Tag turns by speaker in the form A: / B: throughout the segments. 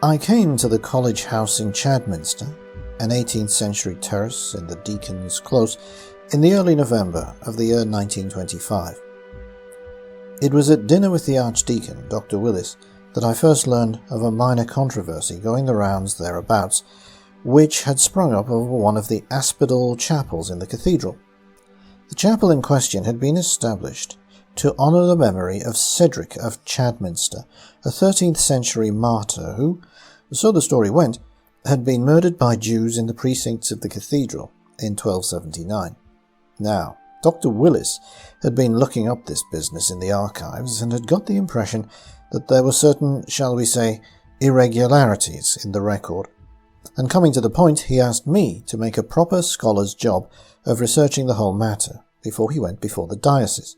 A: I came to the college house in Chadminster, an 18th century terrace in the Deacon's Close, in the early November of the year 1925. It was at dinner with the Archdeacon, Dr. Willis, that I first learned of a minor controversy going the rounds thereabouts, which had sprung up over one of the aspidal chapels in the cathedral. The chapel in question had been established to honour the memory of Cedric of Chadminster, a 13th century martyr who, so the story went, had been murdered by Jews in the precincts of the cathedral in 1279. Now, Dr. Willis had been looking up this business in the archives and had got the impression that there were certain, shall we say, irregularities in the record. And coming to the point, he asked me to make a proper scholar's job of researching the whole matter before he went before the diocese.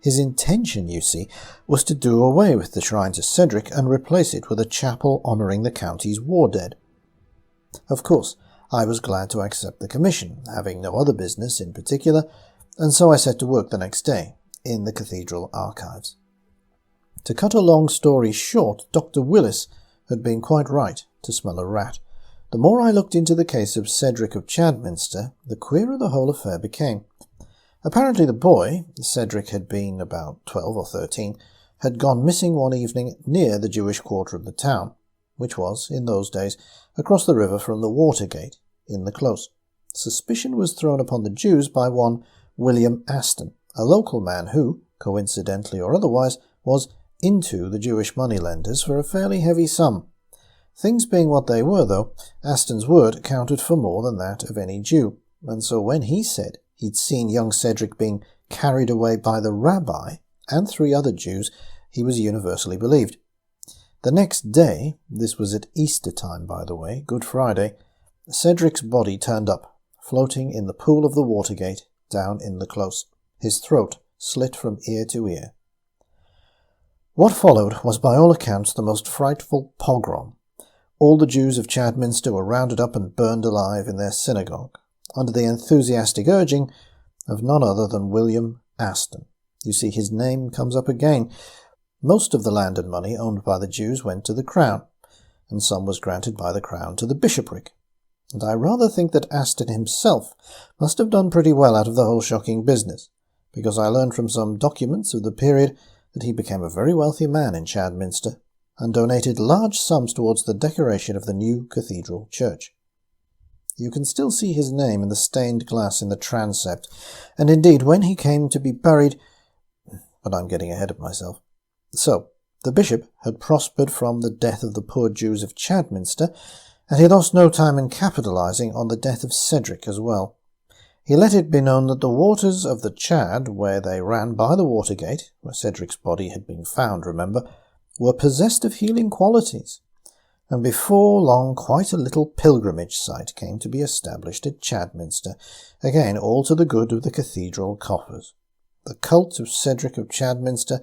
A: His intention, you see, was to do away with the shrine to Cedric and replace it with a chapel honouring the county's war dead. Of course, I was glad to accept the commission, having no other business in particular, and so I set to work the next day in the cathedral archives. To cut a long story short, Dr. Willis had been quite right to smell a rat. The more I looked into the case of Cedric of Chadminster, the queerer the whole affair became. Apparently the boy, Cedric had been about 12 or 13, had gone missing one evening near the Jewish quarter of the town, which was, in those days, across the river from the Watergate, in the Close. Suspicion was thrown upon the Jews by one William Aston, a local man who, coincidentally or otherwise, was into the Jewish moneylenders for a fairly heavy sum. Things being what they were, though, Aston's word counted for more than that of any Jew, and so when he said he'd seen young Cedric being carried away by the rabbi and 3 other Jews, he was universally believed. The next day, this was at Easter time by the way, Good Friday, Cedric's body turned up, floating in the pool of the Watergate down in the Close, his throat slit from ear to ear. What followed was by all accounts the most frightful pogrom. All the Jews of Chadminster were rounded up and burned alive in their synagogue, under the enthusiastic urging of none other than William Aston. You see, his name comes up again. Most of the land and money owned by the Jews went to the crown, and some was granted by the crown to the bishopric. And I rather think that Aston himself must have done pretty well out of the whole shocking business, because I learned from some documents of the period that he became a very wealthy man in Chadminster, and donated large sums towards the decoration of the new cathedral church. You can still see his name in the stained glass in the transept, and indeed when he came to be buried— but I'm getting ahead of myself. So, the bishop had prospered from the death of the poor Jews of Chadminster, and he lost no time in capitalizing on the death of Cedric as well. He let it be known that the waters of the Chad, where they ran by the Watergate, where Cedric's body had been found, remember, were possessed of healing qualities, and before long quite a little pilgrimage site came to be established at Chadminster, again all to the good of the cathedral coffers. The cult of Cedric of Chadminster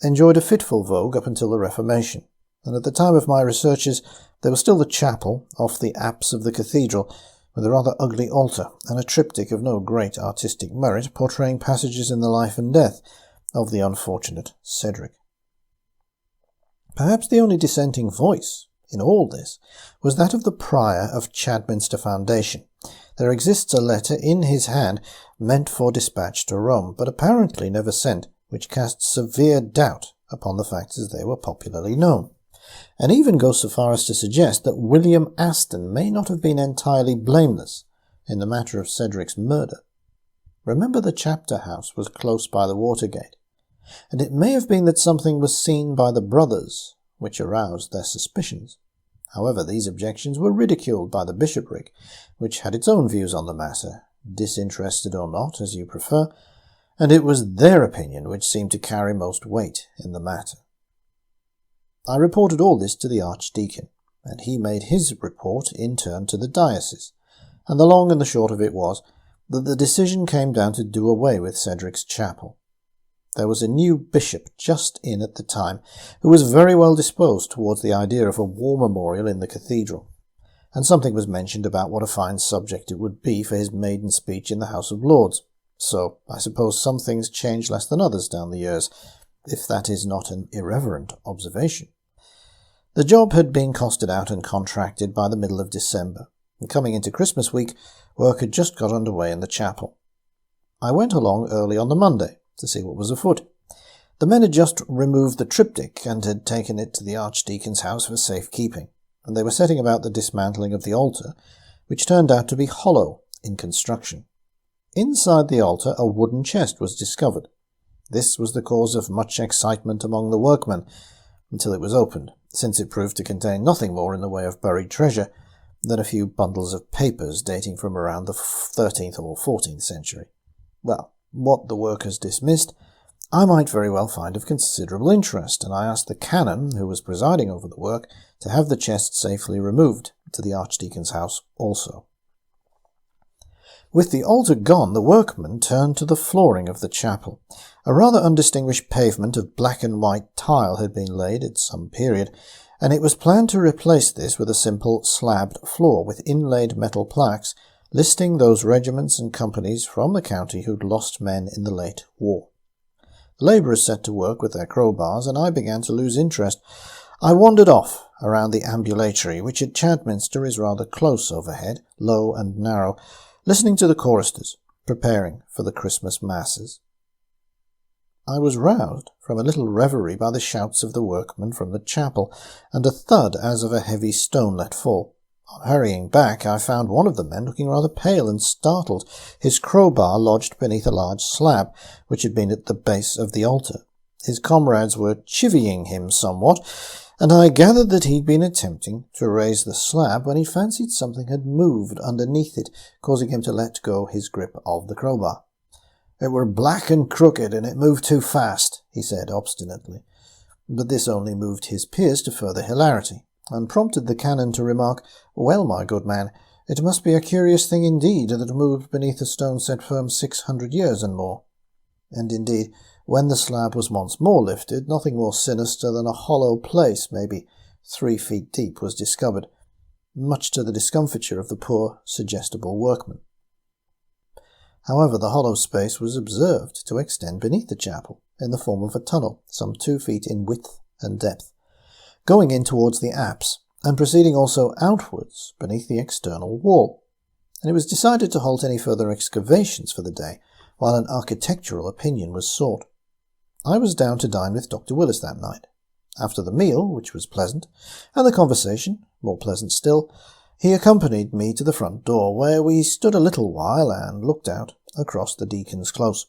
A: enjoyed a fitful vogue up until the Reformation, and at the time of my researches there was still the chapel off the apse of the cathedral, with a rather ugly altar and a triptych of no great artistic merit portraying passages in the life and death of the unfortunate Cedric. Perhaps the only dissenting voice in all this was that of the prior of Chadminster Foundation. There exists a letter in his hand meant for dispatch to Rome, but apparently never sent, which casts severe doubt upon the facts as they were popularly known, and even goes so far as to suggest that William Aston may not have been entirely blameless in the matter of Cedric's murder. Remember, the chapter house was close by the Watergate, and it may have been that something was seen by the brothers which aroused their suspicions. However, these objections were ridiculed by the bishopric, which had its own views on the matter, disinterested or not, as you prefer, and it was their opinion which seemed to carry most weight in the matter. I reported all this to the Archdeacon, and he made his report in turn to the diocese, and the long and the short of it was that the decision came down to do away with Cedric's chapel. There was a new bishop just in at the time, who was very well disposed towards the idea of a war memorial in the cathedral, and something was mentioned about what a fine subject it would be for his maiden speech in the House of Lords. So I suppose some things change less than others down the years, if that is not an irreverent observation. The job had been costed out and contracted by the middle of December, and coming into Christmas week, work had just got underway in the chapel. I went along early on the Monday to see what was afoot. The men had just removed the triptych and had taken it to the Archdeacon's house for safekeeping, and they were setting about the dismantling of the altar, which turned out to be hollow in construction. Inside the altar a wooden chest was discovered. This was the cause of much excitement among the workmen, until it was opened, since it proved to contain nothing more in the way of buried treasure than a few bundles of papers dating from around the 13th or 14th century. Well, what the workers dismissed, I might very well find of considerable interest, and I asked the canon, who was presiding over the work, to have the chest safely removed to the Archdeacon's house also. With the altar gone, the workmen turned to the flooring of the chapel. A rather undistinguished pavement of black and white tile had been laid at some period, and it was planned to replace this with a simple slabbed floor with inlaid metal plaques listing those regiments and companies from the county who'd lost men in the late war. The labourers set to work with their crowbars, and I began to lose interest. I wandered off around the ambulatory, which at Chadminster is rather close overhead, low and narrow, listening to the choristers, preparing for the Christmas masses. I was roused from a little reverie by the shouts of the workmen from the chapel, and a thud as of a heavy stone let fall. On hurrying back, I found one of the men looking rather pale and startled, his crowbar lodged beneath a large slab, which had been at the base of the altar. His comrades were chivying him somewhat, and I gathered that he'd been attempting to raise the slab when he fancied something had moved underneath it, causing him to let go his grip of the crowbar. "It were black and crooked, and it moved too fast," he said obstinately. But this only moved his peers to further hilarity, and prompted the canon to remark, "Well, my good man, it must be a curious thing indeed that moved beneath a stone set firm 600 years and more." And indeed, when the slab was once more lifted, nothing more sinister than a hollow place, maybe 3 feet deep, was discovered, much to the discomfiture of the poor, suggestible workmen. However, the hollow space was observed to extend beneath the chapel, in the form of a tunnel, some 2 feet in width and depth, going in towards the apse, and proceeding also outwards beneath the external wall, and it was decided to halt any further excavations for the day, while an architectural opinion was sought. I was down to dine with Dr. Willis that night. After the meal, which was pleasant, and the conversation, more pleasant still, he accompanied me to the front door, where we stood a little while and looked out across the Deacon's Close.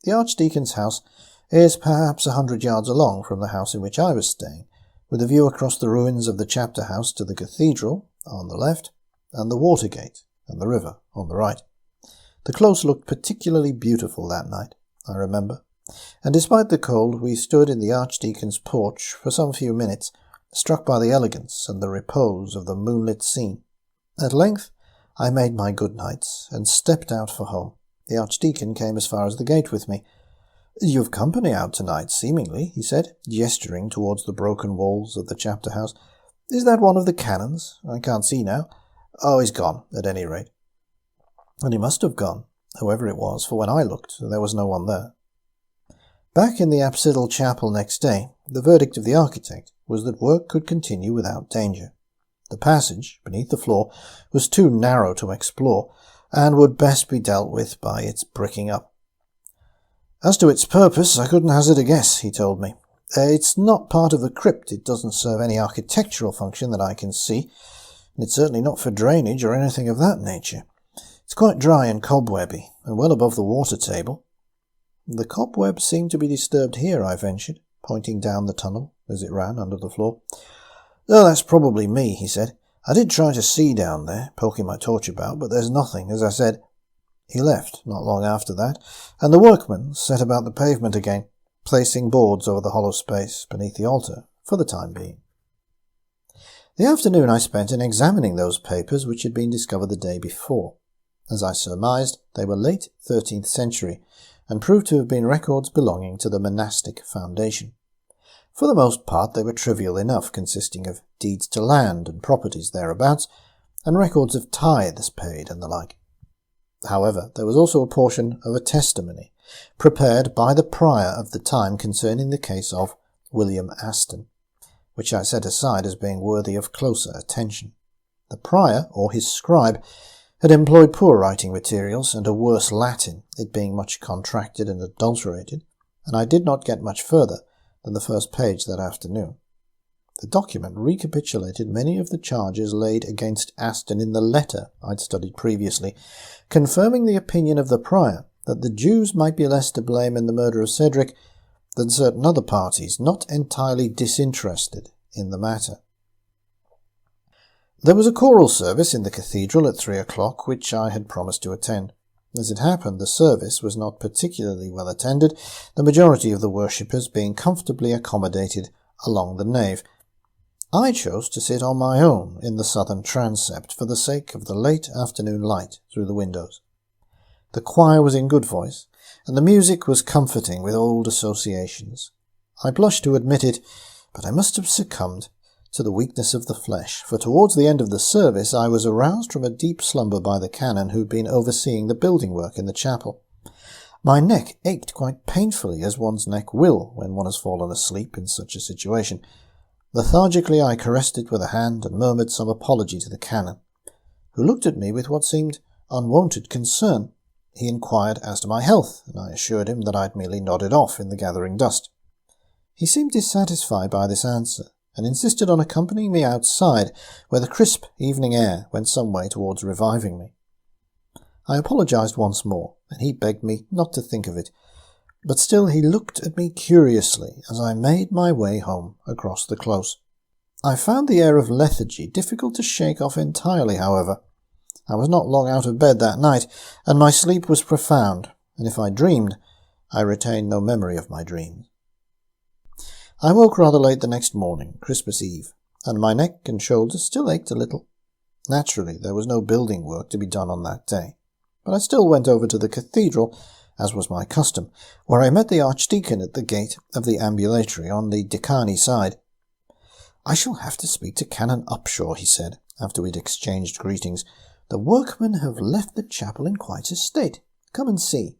A: The Archdeacon's house is perhaps 100 yards along from the house in which I was staying, with a view across the ruins of the chapter house to the cathedral on the left, and the Watergate and the river on the right. The Close looked particularly beautiful that night, I remember, and despite the cold we stood in the Archdeacon's porch for some few minutes, struck by the elegance and the repose of the moonlit scene. At length I made my good nights and stepped out for home. The Archdeacon came as far as the gate with me. "You've company out tonight, seemingly," he said, gesturing towards the broken walls of the chapter house. "Is that one of the canons? I can't see now. Oh, he's gone, at any rate." And he must have gone, whoever it was, for when I looked, there was no one there. Back in the apsidal chapel next day, the verdict of the architect was that work could continue without danger. The passage, beneath the floor, was too narrow to explore, and would best be dealt with by its bricking up. As to its purpose, I couldn't hazard a guess, he told me. It's not part of the crypt, it doesn't serve any architectural function that I can see, and it's certainly not for drainage or anything of that nature. It's quite dry and cobwebby, and well above the water table. "The cobweb seemed to be disturbed here," I ventured, pointing down the tunnel as it ran under the floor. "Oh, that's probably me," he said. "I did try to see down there, poking my torch about, but there's nothing, as I said." He left not long after that, and the workmen set about the pavement again, placing boards over the hollow space beneath the altar for the time being. The afternoon I spent in examining those papers which had been discovered the day before. As I surmised, they were late 13th century, and proved to have been records belonging to the monastic foundation. For the most part they were trivial enough, consisting of deeds to land and properties thereabouts, and records of tithes paid and the like. However, there was also a portion of a testimony, prepared by the prior of the time concerning the case of William Aston, which I set aside as being worthy of closer attention. The prior, or his scribe, had employed poor writing materials and a worse Latin, it being much contracted and adulterated, and I did not get much further than the first page that afternoon. The document recapitulated many of the charges laid against Aston in the letter I'd studied previously, confirming the opinion of the prior that the Jews might be less to blame in the murder of Cedric than certain other parties not entirely disinterested in the matter. There was a choral service in the cathedral at 3 o'clock, which I had promised to attend. As it happened, the service was not particularly well attended, the majority of the worshippers being comfortably accommodated along the nave. I chose to sit on my own in the southern transept for the sake of the late afternoon light through the windows. The choir was in good voice, and the music was comforting with old associations. I blush to admit it, but I must have succumbed to the weakness of the flesh, for towards the end of the service I was aroused from a deep slumber by the canon who'd been overseeing the building work in the chapel. My neck ached quite painfully, as one's neck will when one has fallen asleep in such a situation. Lethargically I caressed it with a hand and murmured some apology to the canon, who looked at me with what seemed unwonted concern. He inquired as to my health, and I assured him that I'd merely nodded off in the gathering dust. He seemed dissatisfied by this answer, and insisted on accompanying me outside, where the crisp evening air went some way towards reviving me. I apologized once more, and he begged me not to think of it, but still he looked at me curiously as I made my way home across the close. I found the air of lethargy difficult to shake off entirely, however. I was not long out of bed that night, and my sleep was profound, and if I dreamed, I retained no memory of my dreams. I woke rather late the next morning, Christmas Eve, and my neck and shoulders still ached a little. Naturally, there was no building work to be done on that day, but I still went over to the cathedral, as was my custom, where I met the archdeacon at the gate of the ambulatory on the decani side. "I shall have to speak to Canon Upshaw," he said, after we'd exchanged greetings. "The workmen have left the chapel in quite a state. Come and see."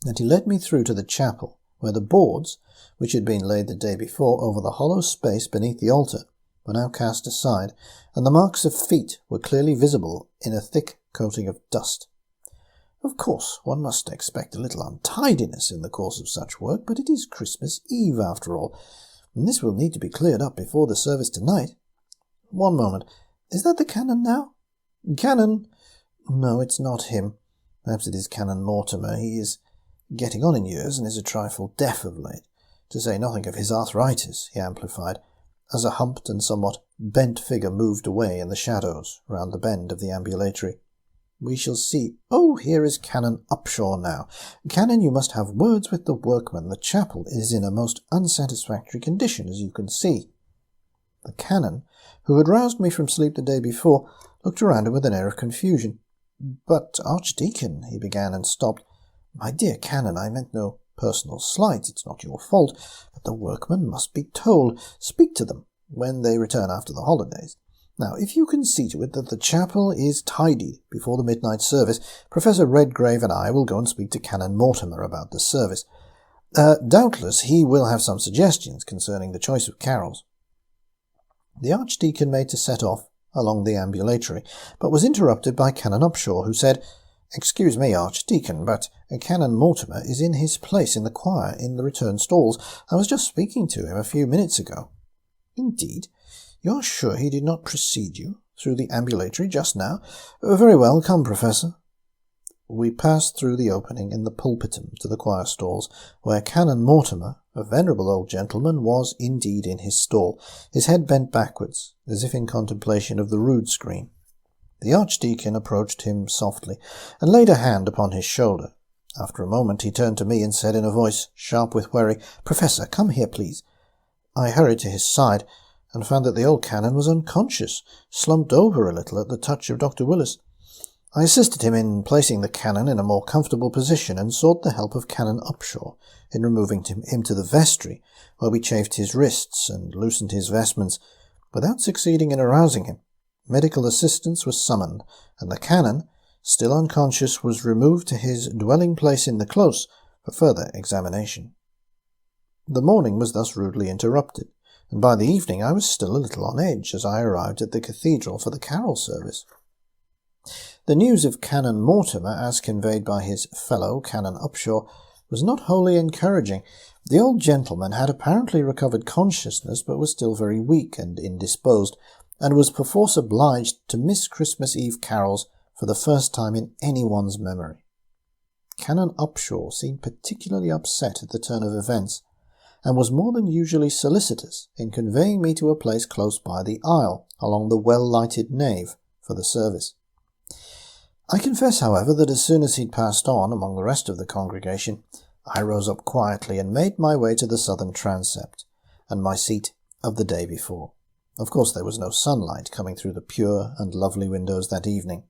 A: And he led me through to the chapel, where the boards, which had been laid the day before over the hollow space beneath the altar, were now cast aside, and the marks of feet were clearly visible in a thick coating of dust. Of course, one must expect a little untidiness in the course of such work, but it is Christmas Eve after all, and this will need to be cleared up before the service tonight. One moment. Is that the canon now? Canon? No, it's not him. Perhaps it is Canon Mortimer. He is getting on in years and is a trifle deaf of late, to say nothing of his arthritis, he amplified, as a humped and somewhat bent figure moved away in the shadows round the bend of the ambulatory. We shall see. Oh, here is Canon Upshaw now. Canon, you must have words with the workmen. The chapel is in a most unsatisfactory condition, as you can see. The canon, who had roused me from sleep the day before, looked around him with an air of confusion. "But, Archdeacon," he began and stopped. "My dear canon, I meant no personal slight. It's not your fault, but the workmen must be told. Speak to them when they return after the holidays. Now, if you can see to it that the chapel is tidied before the midnight service, Professor Redgrave and I will go and speak to Canon Mortimer about the service. Doubtless he will have some suggestions concerning the choice of carols." The Archdeacon made to set off along the ambulatory, but was interrupted by Canon Upshaw, who said, "Excuse me, Archdeacon, but Canon Mortimer is in his place in the choir in the return stalls. I was just speaking to him a few minutes ago." "Indeed? You are sure he did not precede you through the ambulatory just now? Very well, come, Professor." We passed through the opening in the pulpitum to the choir stalls, where Canon Mortimer, a venerable old gentleman, was indeed in his stall, his head bent backwards, as if in contemplation of the rood screen. The Archdeacon approached him softly, and laid a hand upon his shoulder. After a moment he turned to me and said in a voice sharp with worry, "Professor, come here, please." I hurried to his side, and found that the old canon was unconscious, slumped over a little at the touch of Dr. Willis. I assisted him in placing the canon in a more comfortable position, and sought the help of Canon Upshaw in removing him to the vestry, where we chafed his wrists and loosened his vestments, without succeeding in arousing him. Medical assistance was summoned, and the canon, still unconscious, was removed to his dwelling-place in the close for further examination. The morning was thus rudely interrupted, and by the evening I was still a little on edge as I arrived at the cathedral for the carol service. The news of Canon Mortimer, as conveyed by his fellow, Canon Upshaw, was not wholly encouraging. The old gentleman had apparently recovered consciousness, but was still very weak and indisposed, and was perforce obliged to miss Christmas Eve carols for the first time in anyone's memory. Canon Upshaw seemed particularly upset at the turn of events, and was more than usually solicitous in conveying me to a place close by the aisle, along the well-lighted nave, for the service. I confess, however, that as soon as he'd passed on among the rest of the congregation, I rose up quietly and made my way to the southern transept, and my seat of the day before. Of course there was no sunlight coming through the pure and lovely windows that evening,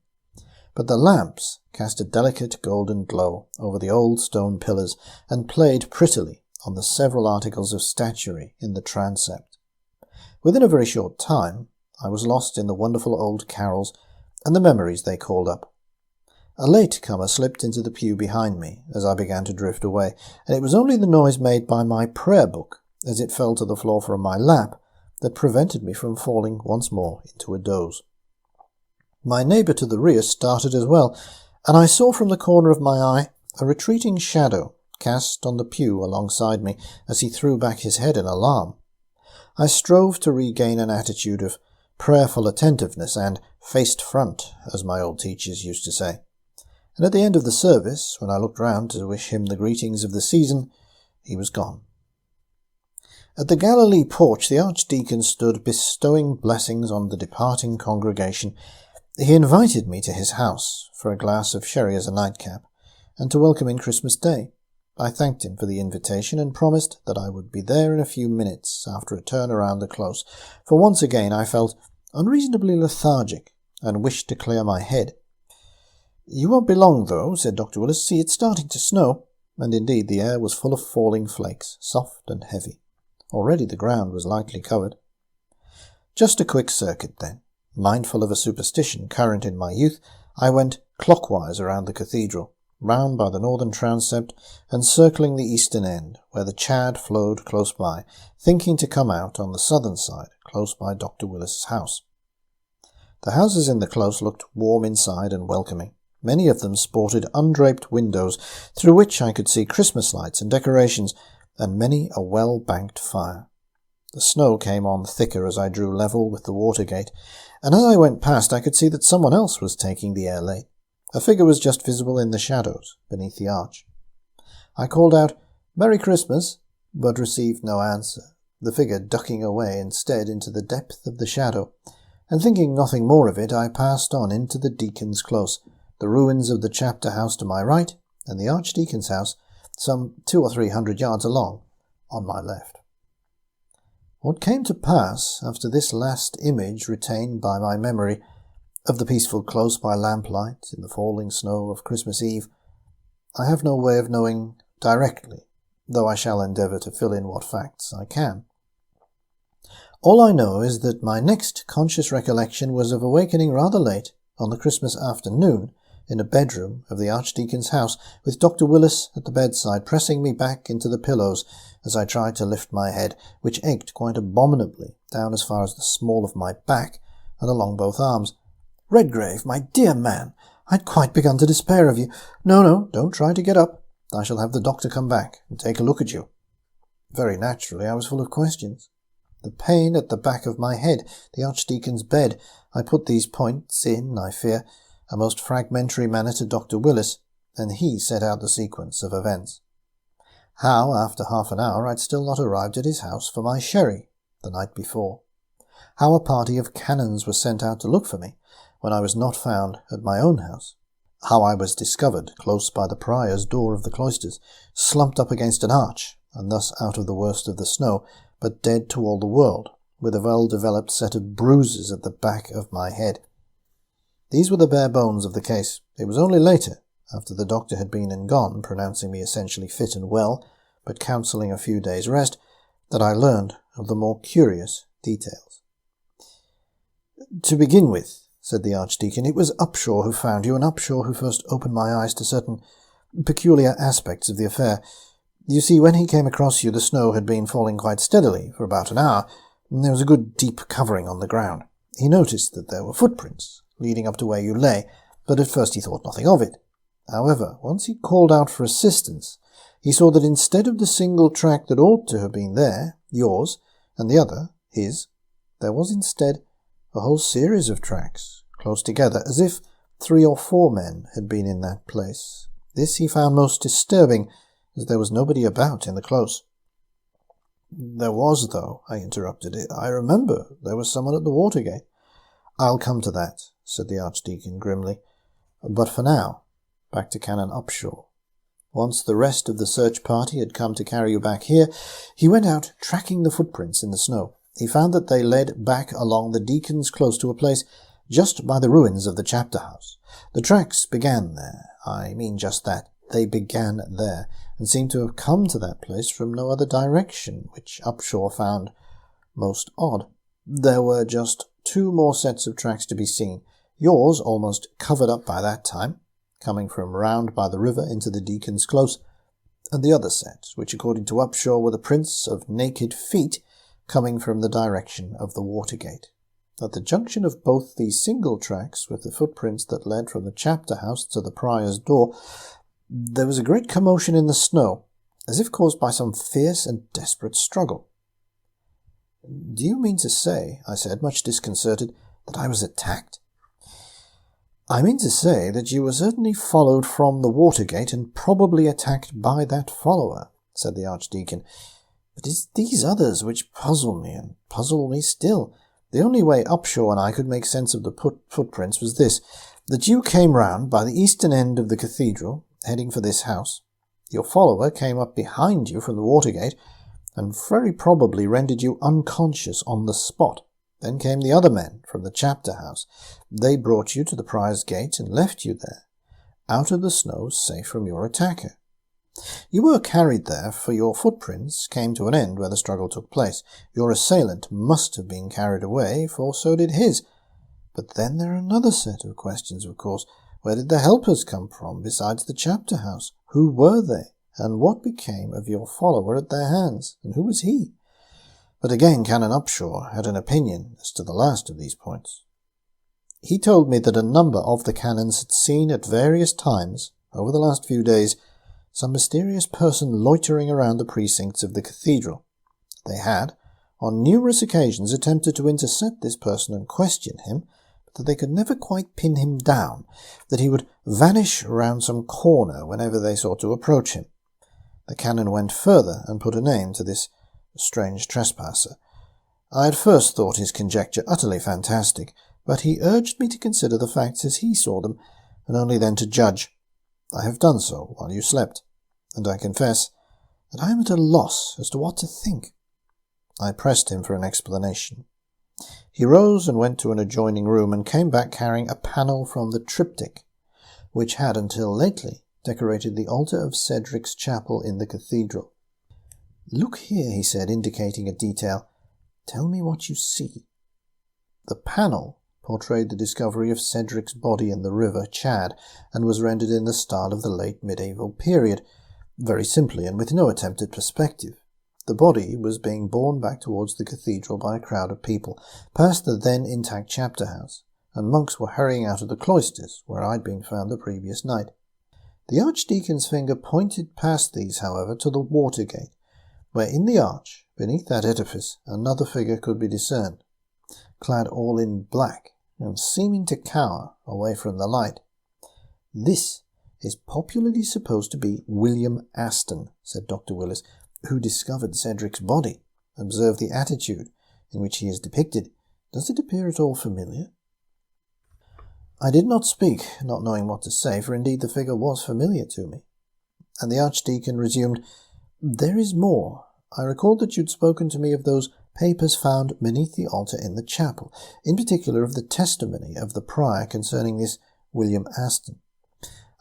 A: but the lamps cast a delicate golden glow over the old stone pillars and played prettily on the several articles of statuary in the transept. Within a very short time I was lost in the wonderful old carols and the memories they called up. A late-comer slipped into the pew behind me as I began to drift away, and it was only the noise made by my prayer book as it fell to the floor from my lap that prevented me from falling once more into a doze. My neighbour to the rear started as well, and I saw from the corner of my eye a retreating shadow cast on the pew alongside me as he threw back his head in alarm. I strove to regain an attitude of prayerful attentiveness and faced front, as my old teachers used to say. And at the end of the service, when I looked round to wish him the greetings of the season, he was gone. At the Galilee porch the Archdeacon stood bestowing blessings on the departing congregation. He invited me to his house for a glass of sherry as a nightcap, and to welcome in Christmas Day. I thanked him for the invitation and promised that I would be there in a few minutes after a turn around the close, for once again I felt unreasonably lethargic and wished to clear my head. "You won't be long, though," said Dr. Willis. "See, it's starting to snow." And indeed the air was full of falling flakes, soft and heavy. Already the ground was lightly covered. Just a quick circuit, then. Mindful of a superstition current in my youth, I went clockwise around the cathedral, round by the northern transept, and circling the eastern end, where the Chad flowed close by, thinking to come out on the southern side, close by Dr. Willis's house. The houses in the close looked warm inside and welcoming. Many of them sported undraped windows, through which I could see Christmas lights and decorations, and many a well-banked fire. The snow came on thicker as I drew level with the water gate, and as I went past I could see that someone else was taking the air late. A figure was just visible in the shadows beneath the arch. I called out, "Merry Christmas," but received no answer, the figure ducking away instead into the depth of the shadow, and thinking nothing more of it, I passed on into the Deacon's Close, the ruins of the chapter house to my right, and the Archdeacon's house, some 200 or 300 yards along, on my left. What came to pass after this last image retained by my memory of the peaceful close by lamplight in the falling snow of Christmas Eve, I have no way of knowing directly, though I shall endeavour to fill in what facts I can. All I know is that my next conscious recollection was of awakening rather late on the Christmas afternoon in a bedroom of the Archdeacon's house, with Dr. Willis at the bedside pressing me back into the pillows as I tried to lift my head, which ached quite abominably down as far as the small of my back and along both arms. "Redgrave, my dear man, I'd quite begun to despair of you. No, don't try to get up. I shall have the doctor come back and take a look at you." Very naturally I was full of questions. The pain at the back of my head, the Archdeacon's bed. I put these points in, I fear, a most fragmentary manner to Dr. Willis, and he set out the sequence of events. How, after half an hour, I'd still not arrived at his house for my sherry the night before. How a party of canons were sent out to look for me when I was not found at my own house. How I was discovered close by the prior's door of the cloisters, slumped up against an arch, and thus out of the worst of the snow, but dead to all the world, with a well-developed set of bruises at the back of my head. These were the bare bones of the case. It was only later, after the doctor had been and gone, pronouncing me essentially fit and well, but counselling a few days' rest, that I learned of the more curious details. "To begin with," said the Archdeacon, "it was Upshaw who found you, and Upshaw who first opened my eyes to certain peculiar aspects of the affair. You see, when he came across you, the snow had been falling quite steadily for about an hour, There was a good deep covering on the ground. He noticed that there were footprints leading up to where you lay, but at first he thought nothing of it. However, once he called out for assistance, he saw that instead of the single track that ought to have been there, yours, and the other, his, there was instead a whole series of tracks, close together, as if 3 or 4 men had been in that place. This he found most disturbing, as there was nobody about in the close. "There was, though," I interrupted. "I remember there was someone at the Watergate." "I'll come to that," said the Archdeacon grimly. "But for now, back to Canon Upshaw. Once the rest of the search party had come to carry you back here, he went out tracking the footprints in the snow. He found that they led back along the Deacon's Close to a place just by the ruins of the chapter house. The tracks began there. I mean just that. They began there, and seemed to have come to that place from no other direction, which Upshaw found most odd. There were just 2 more sets of tracks to be seen, yours almost covered up by that time, coming from round by the river into the Deacon's Close, and the other set, which according to Upshaw were the prints of naked feet coming from the direction of the Watergate. At the junction of both these single tracks with the footprints that led from the chapter house to the prior's door, there was a great commotion in the snow, as if caused by some fierce and desperate struggle." "Do you mean to say," I said, much disconcerted, "that I was attacked?" "I mean to say that you were certainly followed from the Watergate and probably attacked by that follower," said the Archdeacon. "But it's these others which puzzle me, and puzzle me still. The only way Upshaw and I could make sense of the footprints was this, that you came round by the eastern end of the cathedral, heading for this house. Your follower came up behind you from the Watergate, and very probably rendered you unconscious on the spot. Then came the other men from the chapter house. They brought you to the prior's gate and left you there, out of the snow, safe from your attacker. You were carried there, for your footprints came to an end where the struggle took place. Your assailant must have been carried away, for so did his. But then there are another set of questions, of course. Where did the helpers come from, besides the chapter house? Who were they? And what became of your follower at their hands? And who was he?" But again Canon Upshaw had an opinion as to the last of these points. He told me that a number of the canons had seen at various times, over the last few days, some mysterious person loitering around the precincts of the cathedral. They had, on numerous occasions, attempted to intercept this person and question him, that they could never quite pin him down, that he would vanish round some corner whenever they sought to approach him. The canon went further and put a name to this strange trespasser. I had first thought his conjecture utterly fantastic, but he urged me to consider the facts as he saw them, and only then to judge. I have done so while you slept, and I confess that I am at a loss as to what to think. I pressed him for an explanation. He rose and went to an adjoining room and came back carrying a panel from the triptych, which had until lately decorated the altar of Cedric's chapel in the cathedral. "Look here," he said, indicating a detail. "Tell me what you see." The panel portrayed the discovery of Cedric's body in the river Chad, and was rendered in the style of the late medieval period, very simply and with no attempt at perspective. The body was being borne back towards the cathedral by a crowd of people, past the then intact chapter house, and monks were hurrying out of the cloisters, where I'd been found the previous night. The Archdeacon's finger pointed past these, however, to the Watergate, where in the arch, beneath that edifice, another figure could be discerned, clad all in black, and seeming to cower away from the light. "This is popularly supposed to be William Aston," said Dr. Willis, "who discovered Cedric's body. Observe the attitude in which he is depicted. Does it appear at all familiar?" I did not speak, not knowing what to say, for indeed the figure was familiar to me. And the Archdeacon resumed, "There is more. I recalled that you'd spoken to me of those papers found beneath the altar in the chapel, in particular of the testimony of the prior concerning this William Aston.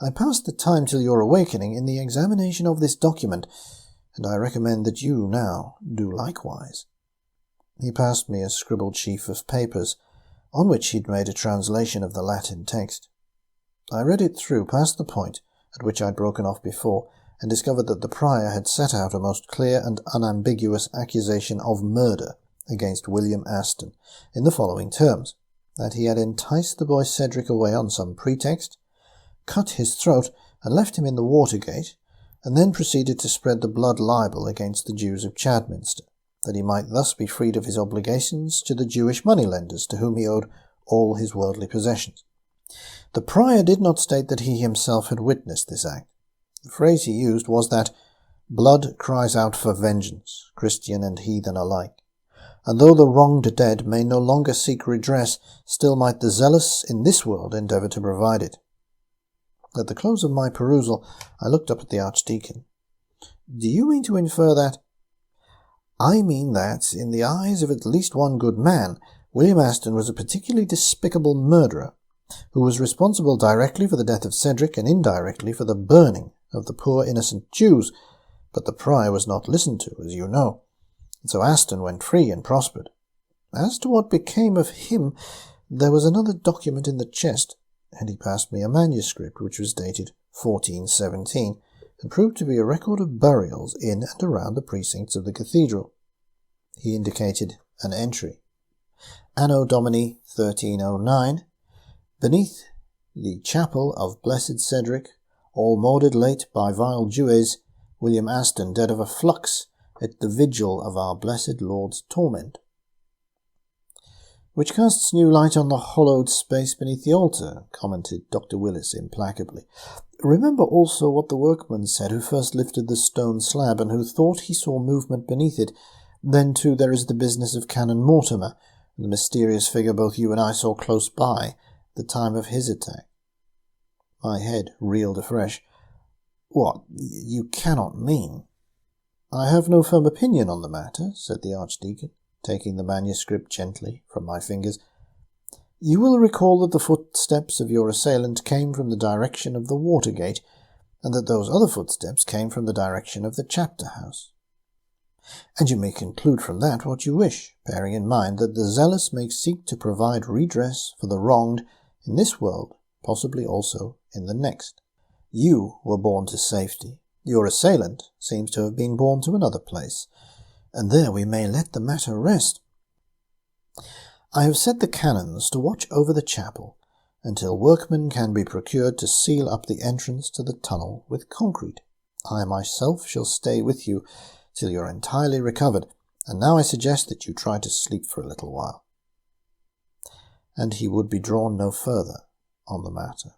A: I passed the time till your awakening in the examination of this document, and I recommend that you now do likewise." He passed me a scribbled sheaf of papers, on which he'd made a translation of the Latin text. I read it through past the point at which I'd broken off before, and discovered that the prior had set out a most clear and unambiguous accusation of murder against William Aston in the following terms: that he had enticed the boy Cedric away on some pretext, cut his throat and left him in the Watergate, and then proceeded to spread the blood libel against the Jews of Chadminster, that he might thus be freed of his obligations to the Jewish moneylenders to whom he owed all his worldly possessions. The prior did not state that he himself had witnessed this act. The phrase he used was that blood cries out for vengeance, Christian and heathen alike, and though the wronged dead may no longer seek redress, still might the zealous in this world endeavour to provide it. At the close of my perusal, I looked up at the Archdeacon. "Do you mean to infer that—" "I mean that, in the eyes of at least one good man, William Aston was a particularly despicable murderer, who was responsible directly for the death of Cedric and indirectly for the burning of the poor innocent Jews, but the prior was not listened to, as you know, and so Aston went free and prospered. As to what became of him, there was another document in the chest," and he passed me a manuscript which was dated 1417, and proved to be a record of burials in and around the precincts of the cathedral. He indicated an entry: Anno Domini 1309, beneath the chapel of Blessed Cedric, all morded late by vile Jewes, William Aston dead of a flux at the vigil of our blessed Lord's torment. "Which casts new light on the hollowed space beneath the altar," commented Dr. Willis implacably. "Remember also what the workman said who first lifted the stone slab and who thought he saw movement beneath it. Then, too, there is the business of Canon Mortimer, and the mysterious figure both you and I saw close by the time of his attack." My head reeled afresh. "What, you cannot mean—" "I have no firm opinion on the matter," said the Archdeacon, taking the manuscript gently from my fingers. "You will recall that the footsteps of your assailant came from the direction of the Watergate, and that those other footsteps came from the direction of the chapter house. And you may conclude from that what you wish, bearing in mind that the zealous may seek to provide redress for the wronged in this world, possibly also in the next. You were borne to safety. Your assailant seems to have been borne to another place, and there we may let the matter rest. I have set the canons to watch over the chapel until workmen can be procured to seal up the entrance to the tunnel with concrete. I myself shall stay with you till you are entirely recovered, and now I suggest that you try to sleep for a little while." And he would be drawn no further on the matter.